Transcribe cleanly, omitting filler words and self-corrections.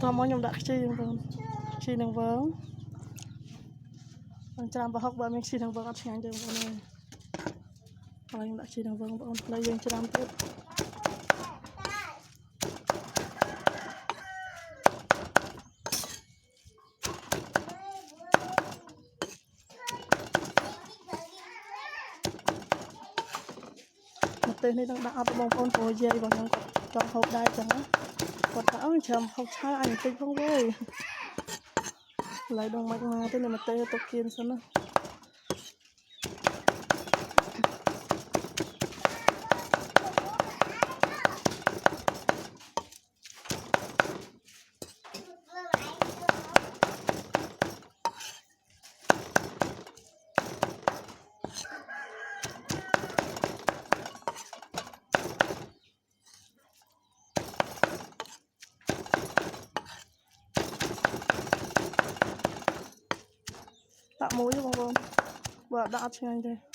Tao muốn nhom đặt chi đường vướng bằng trăm và học bạn mình chi đường vướng ăn chén đường vướng này rồi nhom đặt chi đường vướng bọn lấy dương trăm tiếp một tên này đang đặt bông con của dây vào trong trong hộp đai chẳng á còn tao chầm học hai anh tinh không với lấy đồng mạch mà tên này một tên tục kiên xong á tạo mũi cho bông và đã chén đây